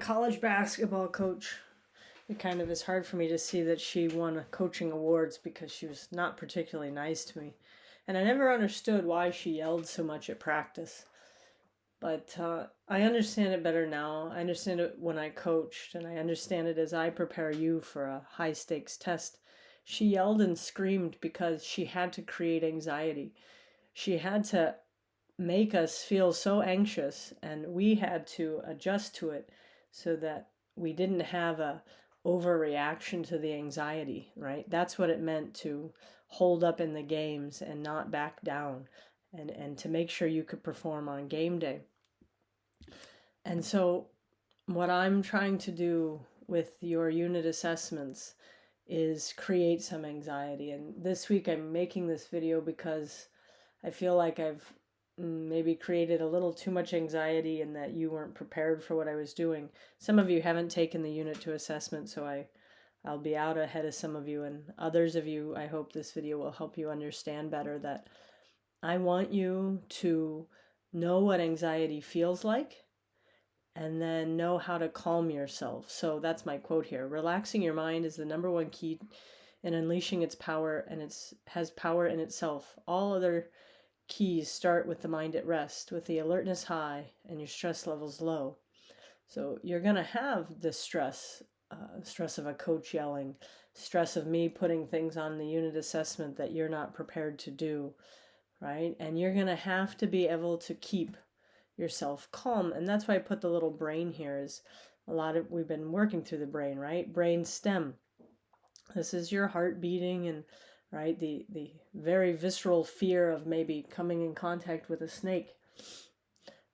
college basketball coach, it kind of is hard for me to see that she won coaching awards because she was not particularly nice to me. And I never understood why she yelled so much at practice. But I understand it better now. I understand it when I coached, and I understand it as I prepare you for a high stakes test. She yelled and screamed because she had to create anxiety. She had to make us feel so anxious, and we had to adjust to it so that we didn't have a overreaction to the anxiety, right? That's what it meant to hold up in the games and not back down, and to make sure you could perform on game day. And so what I'm trying to do with your unit assessments is create some anxiety. And this week I'm making this video because I feel like I've maybe created a little too much anxiety and that you weren't prepared for what I was doing. Some of you haven't taken the unit 2 assessment, so I'll be out ahead of some of you, and others of you, I hope this video will help you understand better that I want you to know what anxiety feels like and then know how to calm yourself. So that's my quote here. Relaxing your mind is the number one key in unleashing its power, and it has power in itself. All other keys start with the mind at rest, with the alertness high and your stress levels low. So you're going to have the stress of a coach yelling, stress of me putting things on the unit assessment that you're not prepared to do, right? And you're going to have to be able to keep yourself calm. And that's why I put the little brain here. Is we've been working through the brain, right? Brain stem. This is your heart beating, and right, the very visceral fear of maybe coming in contact with a snake.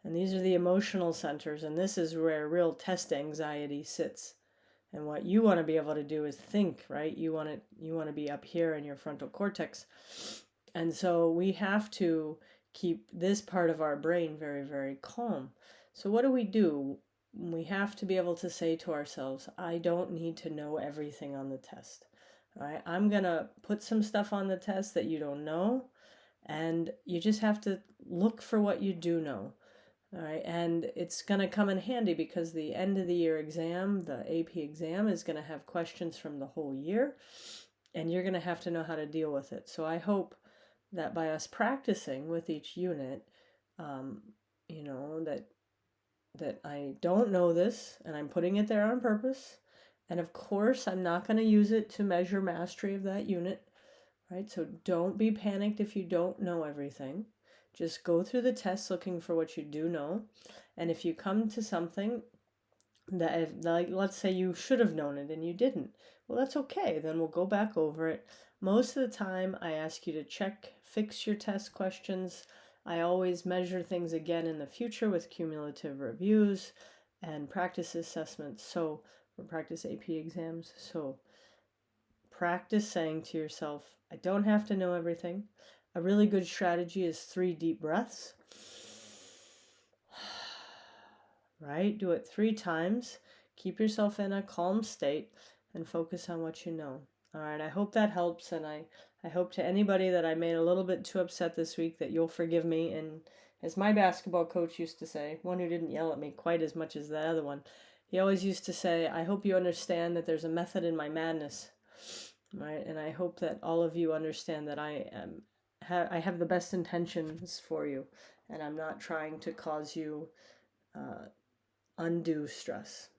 And these are the emotional centers, and this is where real test anxiety sits. And what you want to be able to do is think, right? You want to be up here in your frontal cortex. And so we have to keep this part of our brain very, very calm. So what do? We have to be able to say to ourselves, I don't need to know everything on the test. All right? I'm going to put some stuff on the test that you don't know, and you just have to look for what you do know. All right, and it's going to come in handy because the end of the year exam, the AP exam, is going to have questions from the whole year, and you're going to have to know how to deal with it. So I hope that by us practicing with each unit, that I don't know this and I'm putting it there on purpose. And of course, I'm not going to use it to measure mastery of that unit, right? So don't be panicked if you don't know everything. Just go through the test looking for what you do know. And if you come to something that, like, let's say you should have known it and you didn't, well, that's okay. Then we'll go back over it. Most of the time, I ask you to fix your test questions. I always measure things again in the future with cumulative reviews and practice assessments. So, for practice AP exams. So, practice saying to yourself, I don't have to know everything. A really good strategy is 3 deep breaths. Right? Do it 3 times. Keep yourself in a calm state and focus on what you know. All right, I hope that helps, and I hope to anybody that I made a little bit too upset this week that you'll forgive me. And as my basketball coach used to say, one who didn't yell at me quite as much as that other one, he always used to say, I hope you understand that there's a method in my madness. Right? And I hope that all of you understand that I have the best intentions for you, and I'm not trying to cause you undue stress.